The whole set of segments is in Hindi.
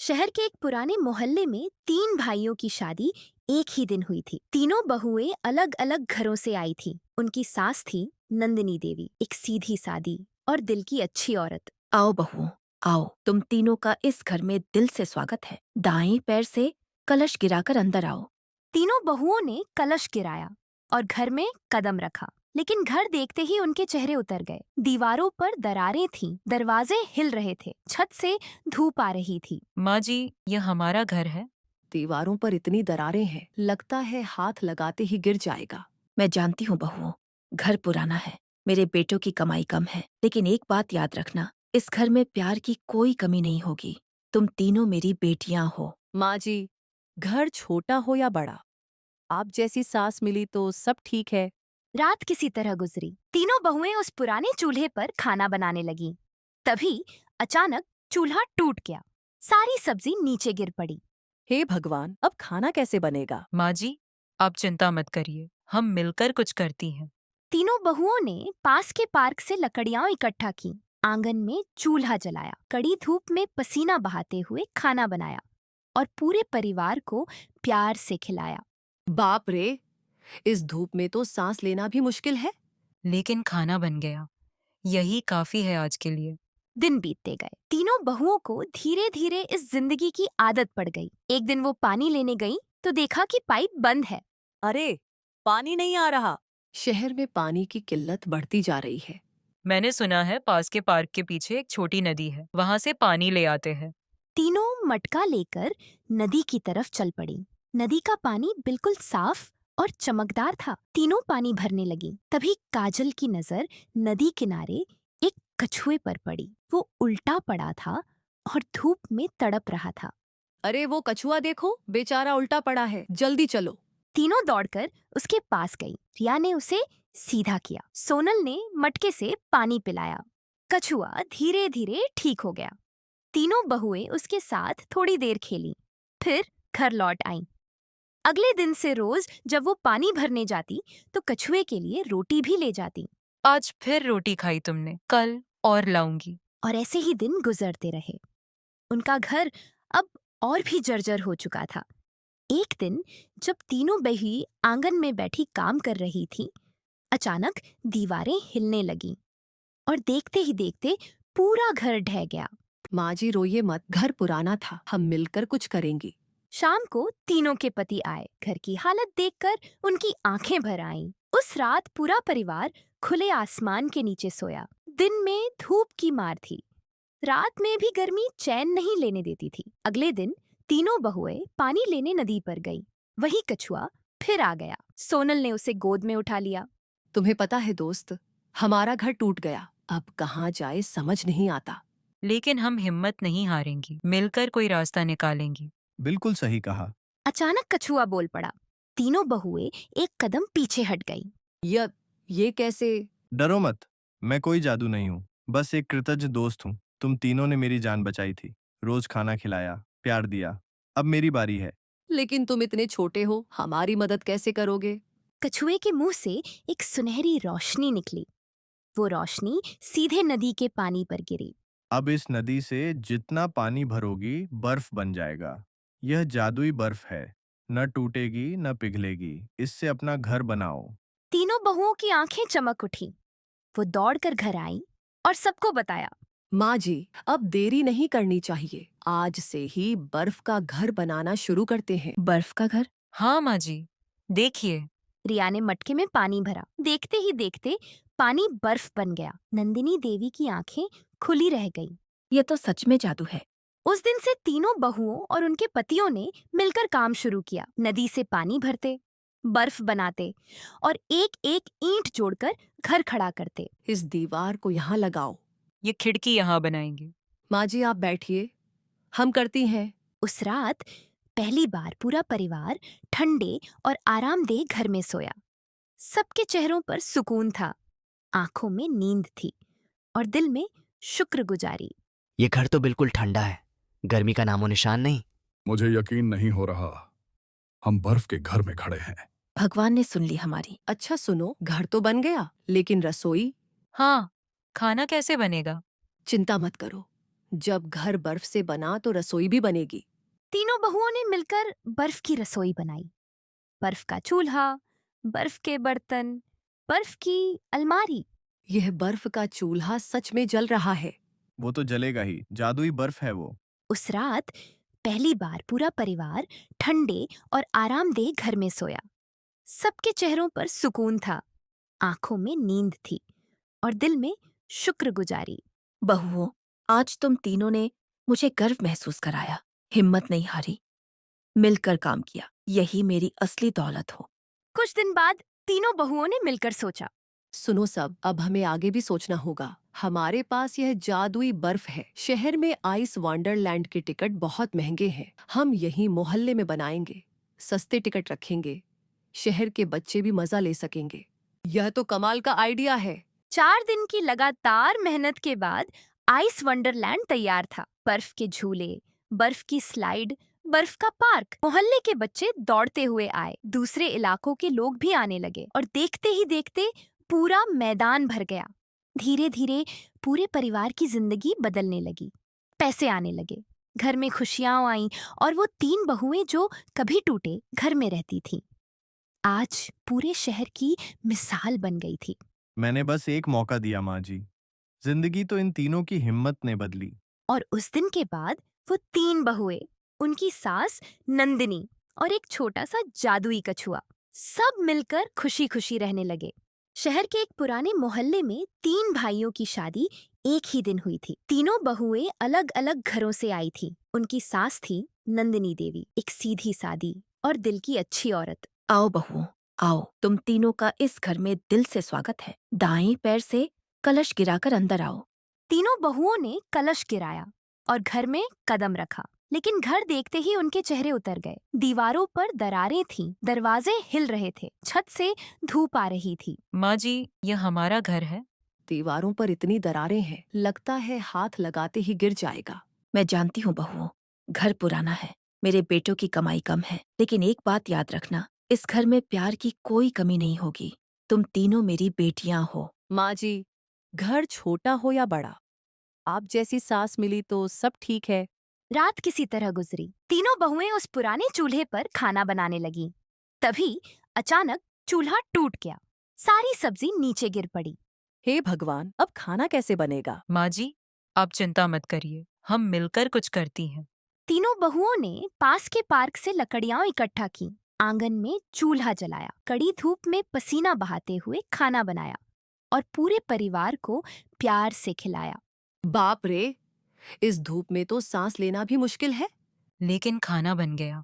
शहर के एक पुराने मोहल्ले में तीन भाइयों की शादी एक ही दिन हुई थी। तीनों बहुएं अलग अलग घरों से आई थी। उनकी सास थी नंदिनी देवी, एक सीधी सादी और दिल की अच्छी औरत। आओ बहुओं, आओ। तुम तीनों का इस घर में दिल से स्वागत है। दाएं पैर से कलश गिराकर अंदर आओ। तीनों बहुओं ने कलश गिराया और घर में कदम रखा, लेकिन घर देखते ही उनके चेहरे उतर गए। दीवारों पर दरारें थीं, दरवाजे हिल रहे थे, छत से धूप आ रही थी। माँ जी, यह हमारा घर है। दीवारों पर इतनी दरारें हैं, लगता है हाथ लगाते ही गिर जाएगा। मैं जानती हूँ बहुओं, घर पुराना है, मेरे बेटों की कमाई कम है, लेकिन एक बात याद रखना, इस घर में प्यार की कोई कमी नहीं होगी। तुम तीनों मेरी बेटियां हो। माँ जी, घर छोटा हो या बड़ा, आप जैसी सास मिली तो सब ठीक है। रात किसी तरह गुजरी। तीनों बहुएं उस पुराने चूल्हे पर खाना बनाने लगीं। तभी अचानक चूल्हा टूट गया। सारी सब्जी नीचे गिर पड़ी। हे भगवान, अब खाना कैसे बनेगा? माँ जी, आप चिंता मत करिए, हम मिलकर कुछ करती हैं। तीनों बहुओं ने पास के पार्क से लकड़ियां इकट्ठा की, आंगन में चूल्हा जलाया, कड़ी धूप में पसीना बहाते हुए खाना बनाया और पूरे परिवार को प्यार से खिलाया। बाप रे, इस धूप में तो सांस लेना भी मुश्किल है। लेकिन खाना बन गया, यही काफी है आज के लिए। दिन बीतते गए। तीनों बहुओं को धीरे धीरे इस जिंदगी की आदत पड़ गई। एक दिन वो पानी लेने गई तो देखा कि पाइप बंद है। अरे, पानी नहीं आ रहा। शहर में पानी की किल्लत बढ़ती जा रही है। मैंने सुना है पास के पार्क के पीछे एक छोटी नदी है, वहाँ से पानी ले आते हैं। तीनों मटका लेकर नदी की तरफ चल पड़ी। नदी का पानी बिल्कुल साफ और चमकदार था। तीनों पानी भरने लगी। तभी काजल की नजर नदी किनारे एक कछुए पर पड़ी। वो उल्टा पड़ा था और धूप में तड़प रहा था। अरे वो कछुआ देखो, बेचारा उल्टा पड़ा है, जल्दी चलो। तीनों दौड़कर उसके पास गई। रिया ने उसे सीधा किया। सोनल ने मटके से पानी पिलाया। कछुआ धीरे धीरे ठीक हो गया। तीनों बहुएं उसके साथ थोड़ी देर खेलीं, फिर घर लौट आईं। अगले दिन से रोज जब वो पानी भरने जाती तो कछुए के लिए रोटी भी ले जाती। आज फिर रोटी खाई तुमने, कल और लाऊंगी। और ऐसे ही दिन गुजरते रहे। उनका घर अब और भी जर्जर हो चुका था। एक दिन जब तीनों बही आंगन में बैठी काम कर रही थी, अचानक दीवारें हिलने लगीं और देखते ही देखते पूरा घर ढह गया। माँ जी रोइए मत, घर पुराना था, हम मिलकर कुछ करेंगे। शाम को तीनों के पति आए। घर की हालत देखकर उनकी आंखें भर आईं। उस रात पूरा परिवार खुले आसमान के नीचे सोया। दिन में धूप की मार थी, रात में भी गर्मी चैन नहीं लेने देती थी। अगले दिन तीनों बहुएं पानी लेने नदी पर गई। वही कछुआ फिर आ गया। सोनल ने उसे गोद में उठा लिया। तुम्हें पता है दोस्त, हमारा घर टूट गया, अब कहाँ जाए समझ नहीं आता। लेकिन हम हिम्मत नहीं हारेंगी, मिलकर कोई रास्ता निकालेंगी। बिल्कुल सही कहा। अचानक कछुआ बोल पड़ा। तीनों बहुएं एक कदम पीछे हट गई। ये कैसे? डरो मत, मैं कोई जादू नहीं हूँ, बस एक कृतज्ञ दोस्त हूँ। तुम तीनों ने मेरी जान बचाई थी, रोज खाना खिलाया, प्यार दिया। अब मेरी बारी है। लेकिन तुम इतने छोटे हो, हमारी मदद कैसे करोगे? कछुए के मुंह से एक सुनहरी रोशनी निकली। वो रोशनी सीधे नदी के पानी पर गिरी। अब इस नदी से जितना पानी भरोगी बर्फ बन जाएगा। यह जादुई बर्फ है, न टूटेगी न पिघलेगी। इससे अपना घर बनाओ। तीनों बहुओं की आंखें चमक उठी। वो दौड़कर घर आई और सबको बताया। माँ जी, अब देरी नहीं करनी चाहिए, आज से ही बर्फ का घर बनाना शुरू करते हैं। बर्फ का घर? हाँ माँ जी, देखिए। रिया ने मटके में पानी भरा। देखते ही देखते पानी बर्फ बन गया। नंदिनी देवी की आंखें खुली रह गईं। ये तो सच में जादू है। उस दिन से तीनों बहुओं और उनके पतियों ने मिलकर काम शुरू किया। नदी से पानी भरते, बर्फ बनाते और एक एक ईंट जोड़कर घर खड़ा करते। इस दीवार को यहाँ लगाओ। ये खिड़की यहाँ बनाएंगे। माँ जी आप बैठिए, हम करती हैं। उस रात पहली बार पूरा परिवार ठंडे और आरामदेह घर में सोया। सबके चेहरों पर सुकून था, आंखों में नींद थी और दिल में शुक्रगुजारी। ये घर तो बिल्कुल ठंडा है, गर्मी का नामो निशान नहीं। मुझे यकीन नहीं हो रहा, हम बर्फ के घर में खड़े हैं। भगवान ने सुन ली हमारी। अच्छा सुनो, घर तो बन गया, लेकिन रसोई? हाँ, खाना कैसे बनेगा? चिंता मत करो, जब घर बर्फ से बना तो रसोई भी बनेगी। तीनों बहुओं ने मिलकर बर्फ की रसोई बनाई। बर्फ का चूल्हा, बर्फ के बर्तन, बर्फ की अलमारी। यह बर्फ का चूल्हा सच में जल रहा है। वो तो जलेगा ही, जादुई बर्फ है वो। उस रात पहली बार पूरा परिवार ठंडे और आरामदेह घर में सोया। सबके चेहरों पर सुकून था, आंखों में नींद थी और दिल में शुक्रगुजारी। बहुओं, आज तुम तीनों ने मुझे गर्व महसूस कराया। हिम्मत नहीं हारी, मिलकर काम किया, यही मेरी असली दौलत हो। कुछ दिन बाद तीनों बहुओं ने मिलकर सोचा, सुनो सब, अब हमें आगे भी सोचना होगा। हमारे पास यह जादुई बर्फ है। शहर में आइस वंडरलैंड के टिकट बहुत महंगे हैं। हम यहीं मोहल्ले में बनाएंगे, सस्ते टिकट रखेंगे। शहर के बच्चे भी मजा ले सकेंगे। यह तो कमाल का आइडिया है। 4 दिन की लगातार मेहनत के बाद आइस वंडरलैंड तैयार था। बर्फ के झूले, बर्फ की स्लाइड, बर्फ का पार्क। मोहल्ले के बच्चे दौड़ते हुए आए, दूसरे इलाकों के लोग भी आने लगे और देखते ही देखते पूरा मैदान भर गया। धीरे धीरे पूरे परिवार की जिंदगी बदलने लगी। पैसे आने लगे, घर में खुशियां आईं और वो 3 बहुएं जो कभी टूटे घर में रहती थीं, आज पूरे शहर की मिसाल बन गई थी। मैंने बस एक मौका दिया माँ जी। जिंदगी तो इन तीनों की हिम्मत ने बदली। और उस दिन के बाद वो 3 बहुएं, उनकी सास नंदिनी और एक छोटा सा जादुई कछुआ, सब मिलकर खुशी खुशी रहने लगे। शहर के एक पुराने मोहल्ले में 3 भाइयों की शादी एक ही दिन हुई थी। तीनों बहुएं अलग अलग घरों से आई थीं। उनकी सास थी नंदिनी देवी, एक सीधी सादी और दिल की अच्छी औरत। आओ बहुओं, आओ, तुम तीनों का इस घर में दिल से स्वागत है। दाएं पैर से कलश गिराकर अंदर आओ। तीनों बहुओं ने कलश गिराया और घर में कदम रखा, लेकिन घर देखते ही उनके चेहरे उतर गए। दीवारों पर दरारें थीं, दरवाजे हिल रहे थे, छत से धूप आ रही थी। माँ जी, यह हमारा घर है। दीवारों पर इतनी दरारें हैं, लगता है हाथ लगाते ही गिर जाएगा। मैं जानती हूँ बहुओं, घर पुराना है, मेरे बेटों की कमाई कम है, लेकिन एक बात याद रखना, इस घर में प्यार की कोई कमी नहीं होगी। तुम तीनों मेरी बेटियां हो। माँ जी, घर छोटा हो या बड़ा, आप जैसी सास मिली तो सब ठीक है। रात किसी तरह गुजरी। तीनों बहुएं उस पुराने चूल्हे पर खाना बनाने लगीं। तभी अचानक चूल्हा टूट गया, सारी सब्जी नीचे गिर पड़ी। हे भगवान, अब खाना कैसे बनेगा? माँ जी, आप चिंता मत करिए, हम मिलकर कुछ करती हैं। तीनों बहुओं ने पास के पार्क से लकड़ियां इकट्ठा की, आंगन में चूल्हा जलाया, कड़ी धूप में पसीना बहाते हुए खाना बनाया और पूरे परिवार को प्यार से खिलाया। बाप रे, इस धूप में तो सांस लेना भी मुश्किल है। लेकिन खाना बन गया,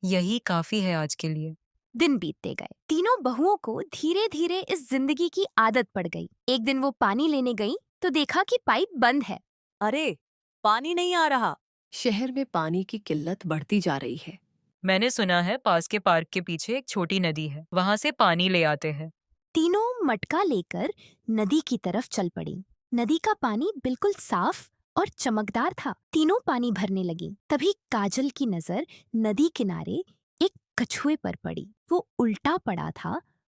यही काफी है आज के लिए। दिन बीतते गए। तीनों बहुओं को धीरे धीरे इस जिंदगी की आदत पड़ गई। एक दिन वो पानी लेने गई तो देखा कि पाइप बंद है। अरे, पानी नहीं आ रहा। शहर में पानी की किल्लत बढ़ती जा रही है। मैंने सुना है पास के पार्क के पीछे एक छोटी नदी है, वहाँ से पानी ले आते हैं। तीनों मटका लेकर नदी की तरफ चल पड़ी। नदी का पानी बिल्कुल साफ और चमकदार था। तीनों पानी भरने लगी। तभी काजल की नजर नदी किनारे एक कछुए पर पड़ी। वो उल्टा पड़ा था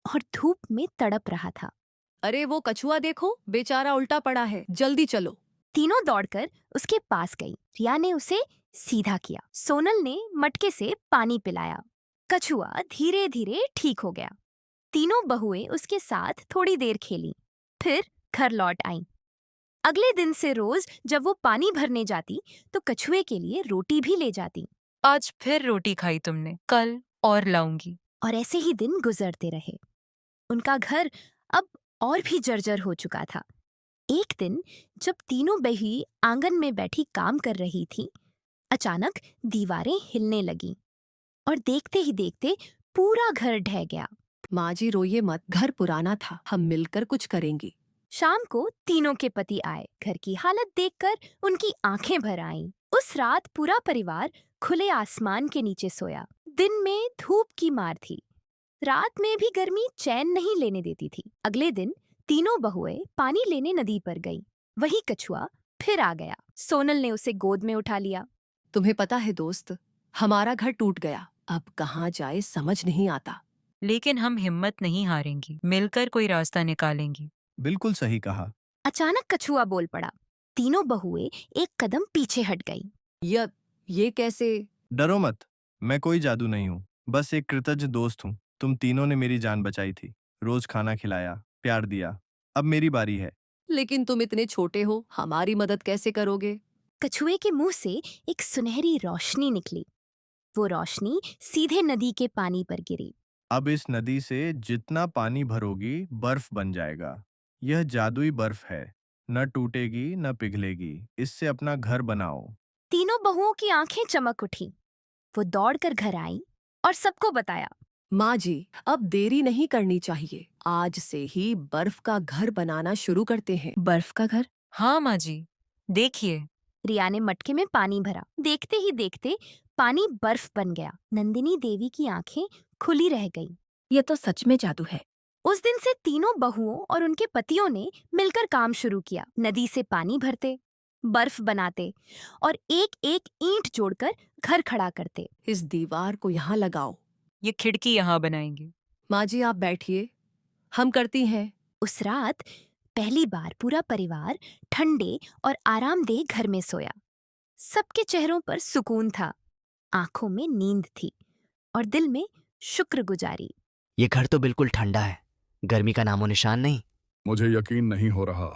और धूप में तड़प रहा था। अरे वो कछुआ देखो, बेचारा उल्टा पड़ा है, जल्दी चलो। तीनों दौड़कर उसके पास गई। रिया ने उसे सीधा किया। सोनल ने मटके से पानी पिलाया। कछुआ धीरे धीरे ठीक हो गया। तीनों बहुएं उसके साथ थोड़ी देर खेलीं, फिर घर लौट आईं। अगले दिन से रोज जब वो पानी भरने जाती तो कछुए के लिए रोटी भी ले जाती। आज फिर रोटी खाई तुमने, कल और लाऊंगी। और ऐसे ही दिन गुजरते रहे। उनका घर अब और भी जर्जर हो चुका था। एक दिन जब तीनों बही आंगन में बैठी काम कर रही थीं, अचानक दीवारें हिलने लगीं और देखते ही देखते पूरा घर ढह गया। माँ जी रोइए मत, घर पुराना था, हम मिलकर कुछ करेंगी। शाम को तीनों के पति आए। घर की हालत देखकर उनकी आंखें भर आईं। उस रात पूरा परिवार खुले आसमान के नीचे सोया। दिन में धूप की मार थी, रात में भी गर्मी चैन नहीं लेने देती थी। अगले दिन तीनों बहुएं पानी लेने नदी पर गईं। वही कछुआ फिर आ गया। सोनल ने उसे गोद में उठा लिया। तुम्हें पता है दोस्त, हमारा घर टूट गया, अब कहाँ जाए समझ नहीं आता। लेकिन हम हिम्मत नहीं हारेंगी, मिलकर कोई रास्ता निकालेंगी। बिल्कुल सही कहा। अचानक कछुआ बोल पड़ा, तीनों बहुएं एक कदम पीछे हट गईं। ये कैसे? डरो मत, मैं कोई जादू नहीं हूँ, बस एक कृतज्ञ दोस्त हूँ। तुम तीनों ने मेरी जान बचाई थी, रोज खाना खिलाया, प्यार दिया। अब मेरी बारी है। लेकिन तुम इतने छोटे हो, हमारी मदद कैसे करोगे? कछुए के मुंह से एक सुनहरी रोशनी निकली। वो रोशनी सीधे नदी के पानी पर गिरी। अब इस नदी से जितना पानी भरोगी बर्फ बन जाएगा। यह जादुई बर्फ है, न टूटेगी न पिघलेगी। इससे अपना घर बनाओ। तीनों बहुओं की आंखें चमक उठी। वो दौड़कर घर आई और सबको बताया। माँ जी, अब देरी नहीं करनी चाहिए। आज से ही बर्फ का घर बनाना शुरू करते हैं। बर्फ का घर? हाँ माँ जी, देखिए। रिया ने मटके में पानी भरा। देखते ही देखते पानी बर्फ बन गया। नंदिनी देवी की आंखें खुली रह गईं। ये तो सच में जादू है। उस दिन से तीनों बहुओं और उनके पतियों ने मिलकर काम शुरू किया। नदी से पानी भरते, बर्फ बनाते और एक एक ईंट जोड़कर घर खड़ा करते। इस दीवार को यहाँ लगाओ। ये खिड़की यहाँ बनाएंगे। माँ जी, आप बैठिए, हम करती हैं। उस रात पहली बार पूरा परिवार ठंडे और आरामदेह घर में सोया। सबके चेहरों पर सुकून था, आंखों में नींद थी और दिल में शुक्रगुजारी। ये घर तो बिल्कुल ठंडा है, गर्मी का नामो निशान नहीं। मुझे यकीन नहीं हो रहा,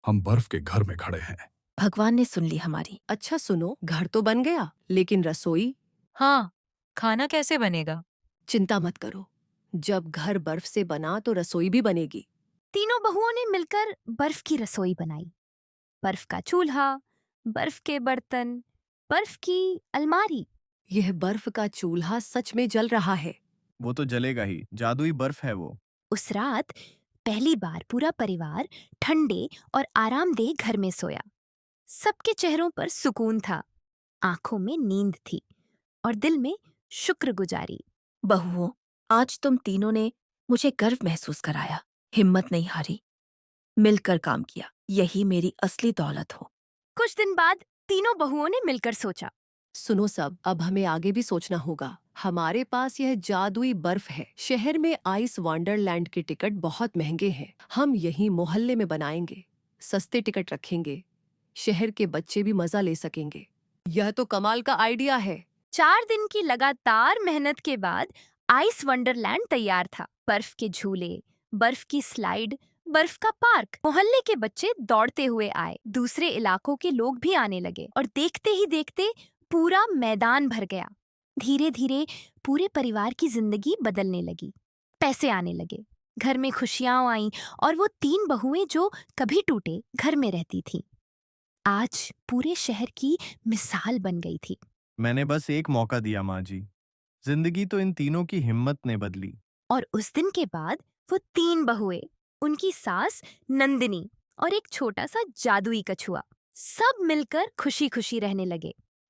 हम बर्फ के घर में खड़े हैं। भगवान ने सुन ली हमारी। अच्छा सुनो, घर तो बन गया, लेकिन रसोई? हाँ, खाना कैसे बनेगा? चिंता मत करो, जब घर बर्फ से बना तो रसोई भी बनेगी। तीनों बहुओं ने मिलकर बर्फ की रसोई बनाई। बर्फ का चूल्हा, बर्फ के बर्तन, बर्फ की अलमारी। यह बर्फ का चूल्हा सच में जल रहा है। वो तो जलेगा ही, जादुई बर्फ है वो। उस रात पहली बार पूरा परिवार ठंडे और आरामदेह घर में सोया। सबके चेहरों पर सुकून था, आंखों में नींद थी और दिल में शुक्रगुजारी। बहुओं, आज तुम तीनों ने मुझे गर्व महसूस कराया। हिम्मत नहीं हारी, मिलकर काम किया। यही मेरी असली दौलत हो। कुछ दिन बाद तीनों बहुओं ने मिलकर सोचा। सुनो सब, अब हमें आगे भी सोचना होगा। हमारे पास यह जादुई बर्फ है। शहर में आइस वंडरलैंड के टिकट बहुत महंगे हैं। हम यही मोहल्ले में बनाएंगे, सस्ते टिकट रखेंगे। शहर के बच्चे भी मजा ले सकेंगे। यह तो कमाल का आइडिया है। 4 दिन की लगातार मेहनत के बाद आइस वंडरलैंड तैयार था। बर्फ के झूले, बर्फ की स्लाइड, बर्फ का पार्क। मोहल्ले के बच्चे दौड़ते हुए आए। दूसरे इलाकों के लोग भी आने लगे और देखते ही देखते पूरा मैदान भर गया। धीरे धीरे पूरे परिवार की जिंदगी बदलने लगी। पैसे आने लगे, घर में खुशियां आईं और वो 3 बहुएं जो कभी टूटे घर में रहती थीं, आज पूरे शहर की मिसाल बन गई थी। मैंने बस एक मौका दिया माँ जी, जिंदगी तो इन तीनों की हिम्मत ने बदली। और उस दिन के बाद वो 3 बहुएं, उनकी सास नंदिनी और एक छोटा सा जादुई कछुआ, सब मिलकर खुशी खुशी रहने लगे।